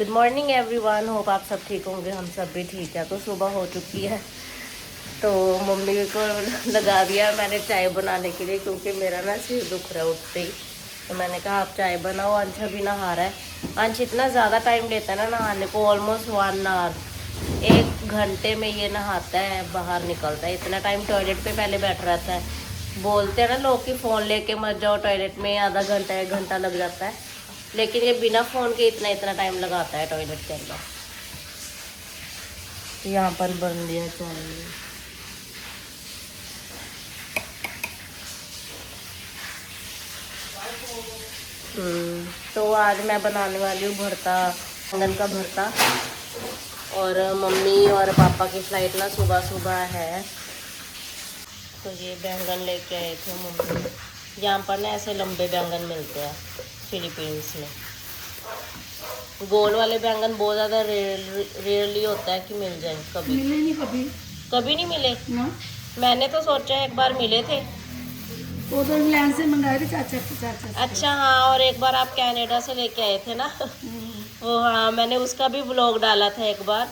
Good morning everyone, hope आप सब ठीक होंगे। हम सब भी ठीक है। तो सुबह हो चुकी है, तो मम्मी को लगा दिया मैंने चाय बनाने के लिए, क्योंकि मेरा ना सिर दुख रहा है उठते ही। तो मैंने कहा आप चाय बनाओ। अंश अभी नहा रहा है। अंश इतना ज़्यादा टाइम लेता है ना नहाने को, ऑलमोस्ट 1 आवर, 1 घंटे में ये नहाता है, बाहर निकलता है। इतना टाइम टॉयलेट पे पहले बैठ रहता है। बोलते हैं ना लोग कि फ़ोन लेके मत जाओ टॉयलेट में, आधा घंटा 1 घंटा लग जाता है, लेकिन ये बिना फ़ोन के इतना इतना टाइम लगाता है टॉयलेट के अंदर। यहाँ पर बन लिया चाय। तो आज मैं बनाने वाली हूँ भरता, बैंगन का भरता। और मम्मी और पापा की फ्लाइट ना सुबह सुबह है, तो ये बैंगन लेके आए थे मम्मी। यहाँ पर ना ऐसे लंबे बैंगन मिलते हैं फिलीपींस में। गोल वाले बैंगन बहुत ज़्यादा रेयरली होता है कि मिल जाए। कभी मिले नहीं, कभी कभी नहीं मिले ना। मैंने तो सोचा एक बार मिले थे। वो तो इंग्लैंड से मंगाए थे चाचा के चाचा से। अच्छा हाँ, और एक बार आप कनाडा से लेके आए थे ना वो हाँ, मैंने उसका भी व्लॉग डाला था एक बार।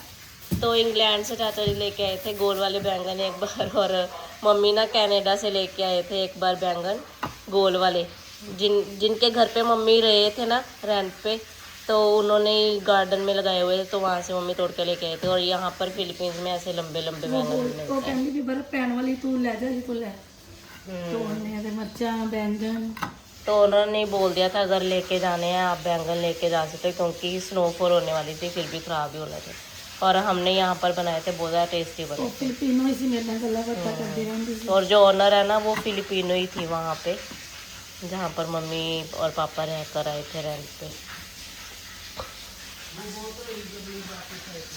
तो इंग्लैंड से चाचा जी लेके आए थे गोल वाले बैंगन एक बार, और मम्मी ना कनाडा से लेके आए थे एक बार बैंगन गोल वाले। जिनके घर पे मम्मी रहे थे ना रेंट पे, तो उन्होंने गार्डन में लगाए हुए थे, तो वहाँ से मम्मी तोड़ के लेके आए थे। और यहाँ पर फिलीपींस में ऐसे लंबे लंबे बैंगन वो मिलते हैं। कहती भी बर्फ पैन वाली तू ले जा जी, तू ले तो उन्हें मिर्चा बैंगन। तो उन्होंने बोल दिया था अगर लेके जाने हैं आप बैंगन लेके जा सकते हो, क्योंकि स्नोफॉल होने वाली थी, फिर भी ख़राब ही होने थे। और हमने यहाँ पर बनाए थे, बहुत ज़्यादा टेस्टी बने थे। फिलिपिनो ही सी मेरे नाल गल्लां बातां करदी रहिंदी सी। और जो ओनर है ना वो फिलिपिनो ही थी वहाँ पे, जहाँ पर मम्मी और पापा रह कर आए थे रेंट पे।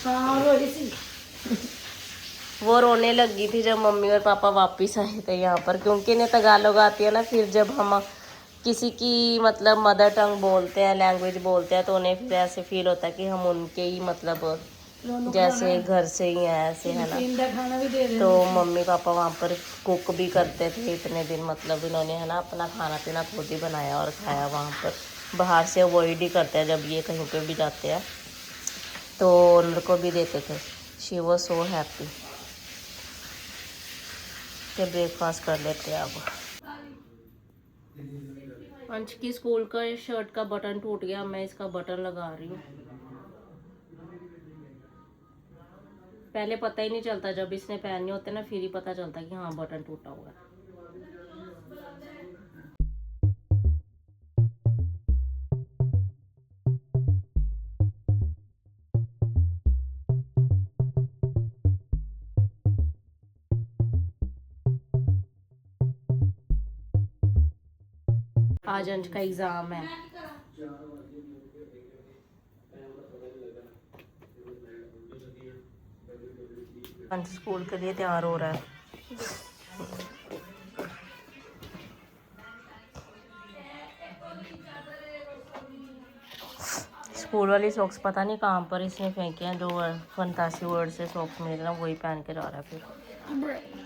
हाँ रोई सी। वो रोने लगी थी जब मम्मी और पापा वापस आए थे यहाँ पर, क्योंकि इन्हें तगालोग आती है ना। फिर जब हम किसी की मतलब मदर टंग बोलते हैं, लैंग्वेज बोलते हैं, तो उन्हें फिर ऐसे फील होता है कि हम उनके ही मतलब जैसे घर से ही हैं, ऐसे है ना। इंदा खाना भी दे रहे तो मम्मी पापा वहाँ पर कुक भी करते थे इतने दिन, मतलब इन्होंने है ना अपना खाना पीना खुद ही बनाया और खाया वहाँ पर। बाहर से अवॉइड ही करते हैं जब ये कहीं पे भी जाते हैं, तो ओनर को भी देते थे। शी वॉज सो हैप्पी कि ब्रेकफास्ट कर लेते हैं अब। अंश की स्कूल का शर्ट का बटन टूट गया, मैं इसका बटन लगा रही हूँ। पहले पता ही नहीं चलता, जब इसने पहने होते ना फिर ही पता चलता कि हाँ बटन टूटा हुआ है। आज अंश का एग्जाम है। अंश स्कूल के लिए तैयार हो रहा है। स्कूल वाली सॉक्स पता नहीं कहाँ पर इसने फेंके हैं, जो फंतासी वर्ड से सॉक्स मिल रहा वही पहन के जा रहा है। फिर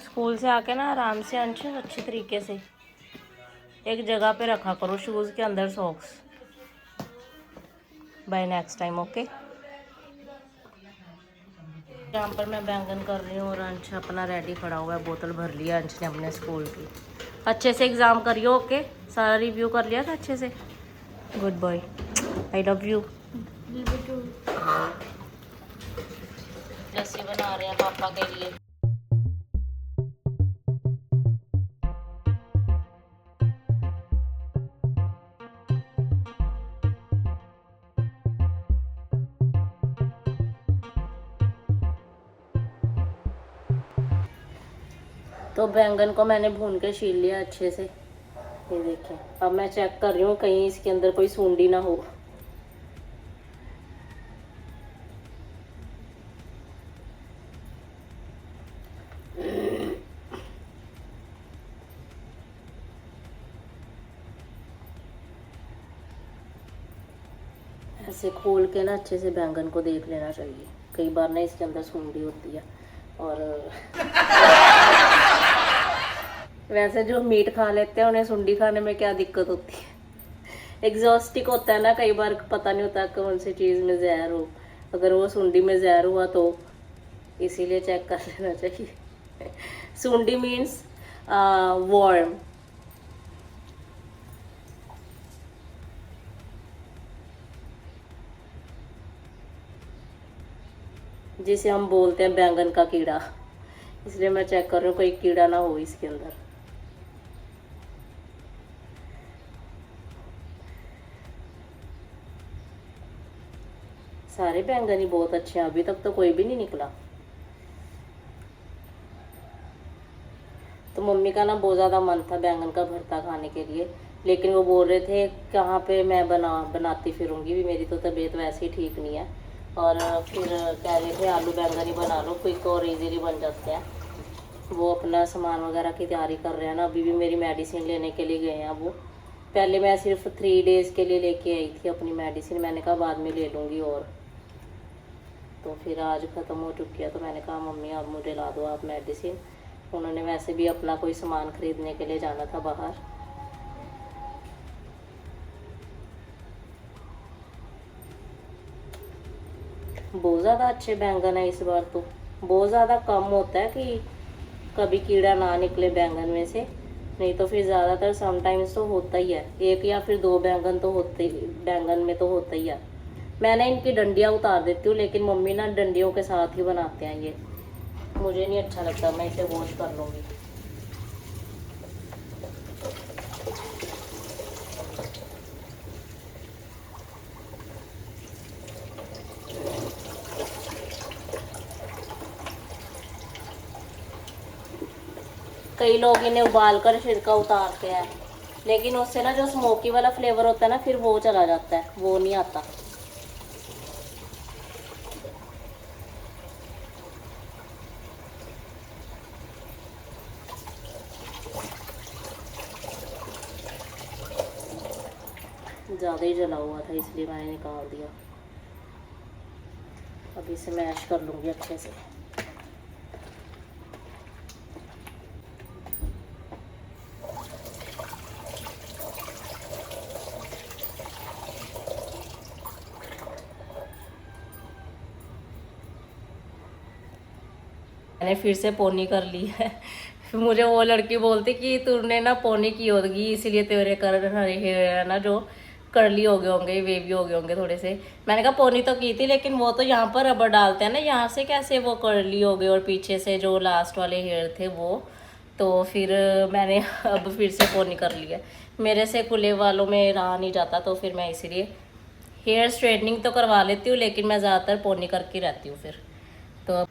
स्कूल से आके ना आराम से अंश अच्छे तरीके से एक जगह पे रखा करो शूज़ के अंदर socks, bye next time, okay. यहाँ पर मैं बैंगन कर रही हूँ और अंश अपना रेडी खड़ा हुआ है। बोतल भर लिया अंश ने अपने स्कूल की। अच्छे से एग्ज़ाम करियो, ओके। सारा रिव्यू कर लिया था अच्छे से। Good boy, I love you. लस्सी बना रहे हैं पापा के लिए। तो बैंगन को मैंने भून के छील लिया अच्छे से, ये देखिए। अब मैं चेक कर रही हूँ कहीं इसके अंदर कोई सूंडी ना हो। ऐसे खोल के ना अच्छे से बैंगन को देख लेना चाहिए, कई बार ना इसके अंदर सूंडी होती है। और वैसे जो मीट खा लेते हैं उन्हें सूंडी खाने में क्या दिक्कत होती है। एग्जॉस्टिक होता है ना कई बार, पता नहीं होता कौन सी चीज़ में जहर हो। अगर वो सुंडी में जहर हुआ तो इसीलिए चेक कर लेना चाहिए। सुंडी मीन्स वॉर्म। जिसे हम बोलते हैं बैंगन का कीड़ा, इसलिए मैं चेक कर रही हूँ कोई कीड़ा ना हो इसके अंदर। सारे बैंगन ही बहुत अच्छे हैं, अभी तक तो कोई भी नहीं निकला। तो मम्मी का ना बहुत ज़्यादा मन था बैंगन का भरता खाने के लिए, लेकिन वो बोल रहे थे कहाँ पे मैं बनाती फिरूंगी, भी मेरी तो तबीयत वैसे ही ठीक नहीं है। और फिर कह रहे थे आलू बैंगन ही बना लो, क्विक और इजीली बन जाते हैं। वो अपना सामान वगैरह की तैयारी कर रहे हैं ना, अभी भी मेरी मेडिसिन लेने के लिए गए हैं वो। पहले मैं सिर्फ 3 डेज़ के लिए लेके आई थी अपनी मेडिसिन, मैंने कहा बाद में ले लूँगी। और तो फिर आज ख़त्म हो चुकी है, तो मैंने कहा मम्मी अब मुझे ला दो आप मेडिसिन। उन्होंने वैसे भी अपना कोई सामान ख़रीदने के लिए जाना था बाहर। बहुत ज़्यादा अच्छे बैंगन है इस बार, तो बहुत ज़्यादा कम होता है कि कभी कीड़ा ना निकले बैंगन में से, नहीं तो फिर ज़्यादातर समटाइम्स तो होता ही है, 1 या फिर 2 बैंगन तो होते ही बैंगन में तो होता ही है। मैंने इनकी डंडियाँ उतार देती हूँ, लेकिन मम्मी ना डंडियों के साथ ही बनाते हैं ये, मुझे नहीं अच्छा लगता, मैं इसे वॉश कर लूँगी। कई लोग इन्हें उबाल कर छिलका उतारते हैं, लेकिन उससे ना जो स्मोकी वाला फ्लेवर होता है ना फिर वो चला जाता है, वो नहीं आता। ज़्यादा ही जला हुआ था इसलिए मैंने निकाल दिया। अब इसे मैश कर लूँगी अच्छे से। मैंने फिर से पोनी कर ली है। मुझे वो लड़की बोलती कि तूने ना पोनी की होगी इसलिए तेरे हेयर है ना जो कर्ली हो गए होंगे, वेवी हो गए होंगे थोड़े से। मैंने कहा पोनी तो की थी, लेकिन वो तो यहाँ पर रबर डालते हैं ना, यहाँ से कैसे वो कर्ली हो गए और पीछे से जो लास्ट वाले हेयर थे वो। तो फिर मैंने अब फिर से पोनी कर लिया। मेरे से खुले वालों में रहा नहीं जाता, तो फिर मैं इसीलिए हेयर स्ट्रेटनिंग तो करवा लेती हूँ, लेकिन मैं ज़्यादातर पोनी करके रहती हूँ फिर। तो अब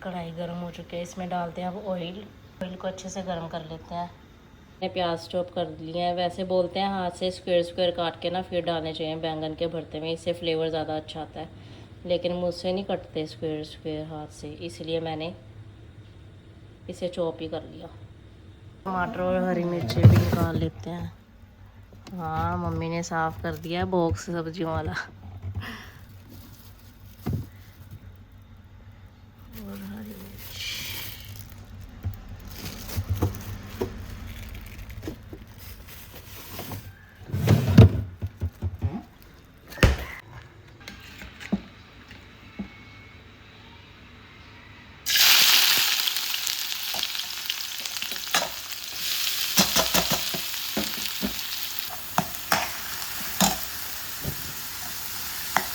कढ़ाई गर्म हो चुकी है, इसमें डालते हैं अब ऑयल को अच्छे से गर्म कर लेते हैं। मैंने प्याज चॉप कर लिए हैं। वैसे बोलते हैं हाथ से स्क्वायर स्क्वायर काट के ना फिर डालने चाहिए बैंगन के भरते में, इससे फ्लेवर ज़्यादा अच्छा आता है, लेकिन मुझसे नहीं कटते स्क्वायर स्क्वायर हाथ से, इसलिए मैंने इसे चॉप ही कर लिया। टमाटर और हरी मिर्ची भी निकाल लेते हैं। हाँ, मम्मी ने साफ़ कर दिया है बॉक्स सब्जियों वाला। और हरी मिर्च,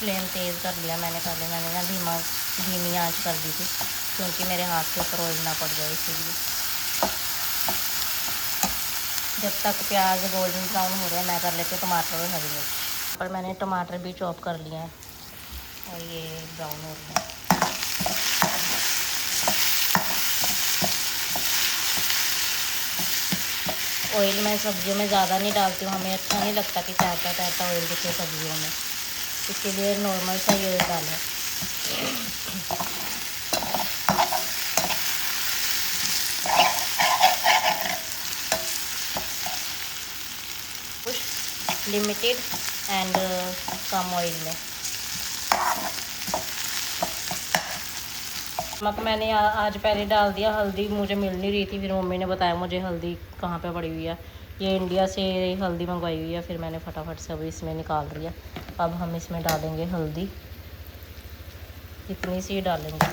फ्लेम तेज़ कर लिया मैंने ना धीमी आंच कर दी थी, क्योंकि मेरे हाथ के ऊपर ऑयल ना पड़ जाए, इसीलिए। जब तक प्याज गोल्डन ब्राउन हो रहा है मैं कर लेती हूँ टमाटर और हरी मिर्च। और मैंने टमाटर भी चॉप कर लिए हैं और ये ब्राउन हो रहे हैं। ऑयल मैं सब्जियों में ज़्यादा नहीं डालती हूँ, हमें अच्छा नहीं लगता कि तैरता तैरता ऑयल दिखे सब्जियों में, इसीलिए नॉर्मल सा ही ऑयल डालें। लिमिटेड एंड कम ऑयल में। नमक मैंने आज पहले डाल दिया, हल्दी मुझे मिल नहीं रही थी, फिर मम्मी ने बताया मुझे हल्दी कहाँ पे पड़ी हुई है, ये इंडिया से हल्दी मंगवाई हुई है, फिर मैंने फटाफट से अभी इसमें निकाल रही है। अब हम इसमें डालेंगे हल्दी, इतनी सी डालेंगे।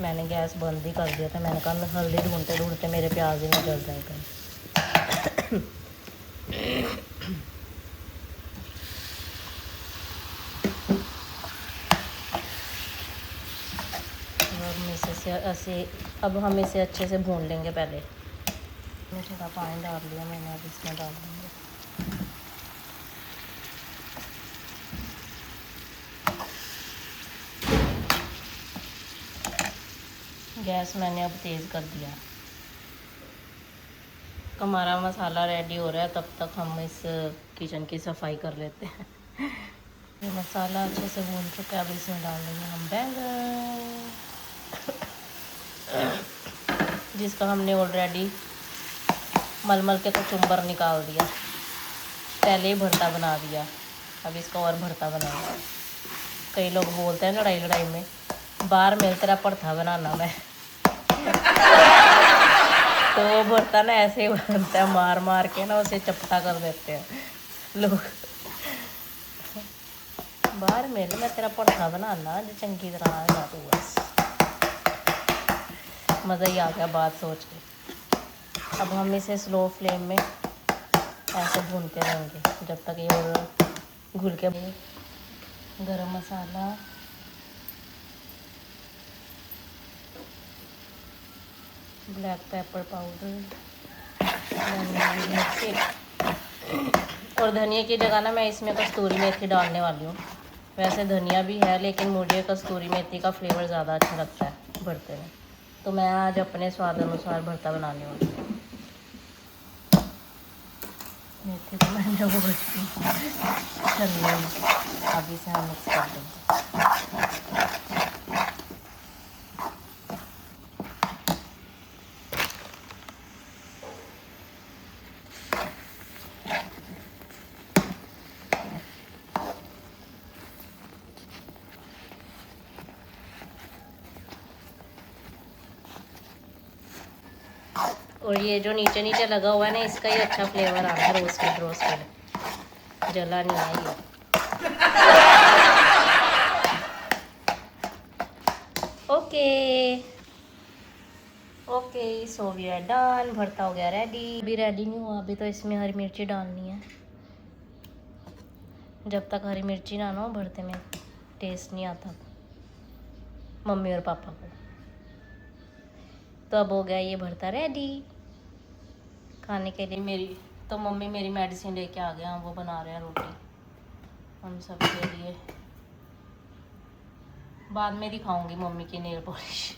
मैंने गैस बंद ही कर दिया था, मैंने कहा हल्दी ढूंढते ढूंढते मेरे प्याज ही नहीं जल जाएगा। अब हम इसे अच्छे से भून लेंगे। पहले मैं थोड़ा पानी डाल लिया मैंने, अब इसमें डाल देंगे। गैस मैंने अब तेज़ कर दिया। हमारा मसाला रेडी हो रहा है, तब तक हम इस किचन की सफाई कर लेते हैं। ये मसाला अच्छे से भून चुका है, अब इसमें डाल देंगे हम बैंगन, जिसका हमने ऑलरेडी मलमल के कचुम्बर निकाल दिया, पहले ही भरता बना दिया। अब इसका और भरता बनाएंगे। कई लोग बोलते हैं लड़ाई लड़ाई में, बाहर मिल तेरा भरता बनाना मैं। तो वो भरता ना ऐसे ही बनता है, मार मार के ना उसे चपटा कर देते हैं लोग। बाहर मिल मैं तेरा भरता बनाना जो चंगी तरह आएगा तू, बस मज़ा ही आ गया बात सोच के। अब हम इसे स्लो फ्लेम में ऐसे भूनते रहेंगे जब तक ये और घुल के। गरम मसाला, ब्लैक पेपर पाउडर, मिर्ची, और धनिया की जगह ना मैं इसमें कस्तूरी मेथी डालने वाली हूँ। वैसे धनिया भी है, लेकिन मुझे कस्तूरी मेथी का फ्लेवर ज़्यादा अच्छा लगता है भरते में, तो मैं आज अपने स्वाद अनुसार भरता बनाने वाली हूँ। मेथी तो मैंने वो चलिए अभी से हम मिक्स कर देंगे। और ये जो नीचे नीचे लगा हुआ है ना, इसका ही अच्छा फ्लेवर आ रहा है, रोस्टेड रोस्टेड, जला नहीं है ये। Okay okay, so we are done. भरता हो गया रेडी। अभी रेडी नहीं हुआ, अभी तो इसमें हरी मिर्ची डालनी है। जब तक हरी मिर्ची ना हो भरते में टेस्ट नहीं आता मम्मी और पापा को। तो अब हो गया ये भरता रेडी खाने के लिए। मेरी तो मम्मी मेरी मेडिसिन लेके आ गया, वो बना रहे हैं रोटी हम सब के लिए। बाद में दिखाऊंगी मम्मी की नेल पॉलिश।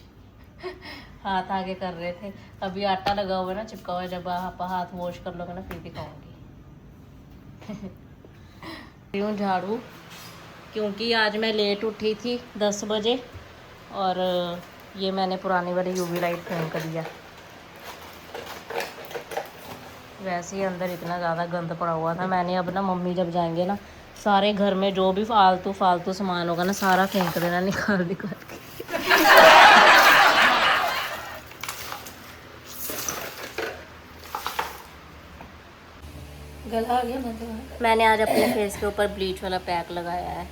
हाथ आगे कर रहे थे, अभी आटा लगा हुआ है ना, चिपका हुआ है, जब आप हाथ वॉश कर लोगे ना फिर दिखाऊंगी। यूँ झाड़ू, क्योंकि आज मैं लेट उठी थी 10 बजे, और ये मैंने पुरानी वाली यूवी लाइट फेंक दिया। वैसे ही अंदर इतना ज़्यादा गंद पड़ा हुआ था। मैंने अब ना मम्मी जब जाएंगे ना, सारे घर में जो भी फालतू फालतू सामान होगा ना, सारा फेंक देना निकाल निकाल के। गला आ गया मतलब। मैंने आज अपने फेस के ऊपर ब्लीच वाला पैक लगाया है।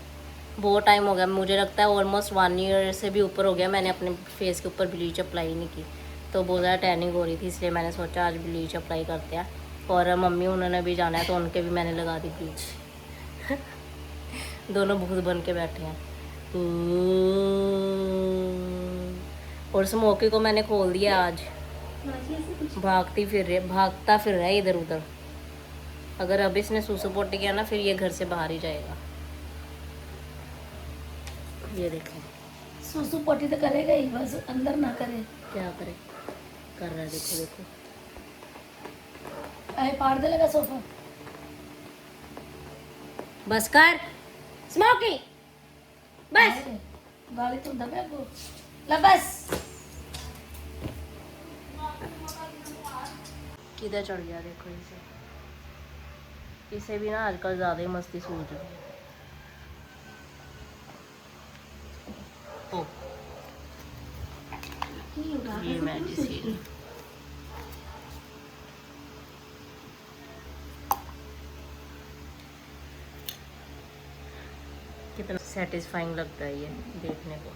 बहुत टाइम हो गया, मुझे लगता है ऑलमोस्ट 1 ईयर से भी ऊपर हो गया मैंने अपने फेस के ऊपर ब्लीच अप्लाई नहीं की। तो बहुत ज़्यादा टैनिंग हो रही थी, इसलिए मैंने सोचा आज ब्लीच अप्लाई करते हैं। और मम्मी उन्होंने भी जाना है, तो उनके भी मैंने लगा दी ब्लीच। दोनों भूत बन के बैठे हैं। और स्मोकी को मैंने खोल दिया आज, भागता फिर रहा है इधर उधर। अगर अब इसने सूसू पोटी किया ना, फिर ये घर से बाहर ही जाएगा। ये देखें, सूसू पोटी तो करेगा ही, बस अंदर ना करे। क्या करे, कर रहा है, देखो देखो। अरे पाड़ दे लगा सोफा। बस कर स्मोकी, बस। गाली तो दबे को ला बस। किधर चढ़ गया देखो इसे। इसे भी ना आजकल ज़्यादा ही मस्ती सूझ रही है। ओ ये मेडिसिन कितना सेटिस्फाइंग लगता है ये देखने को।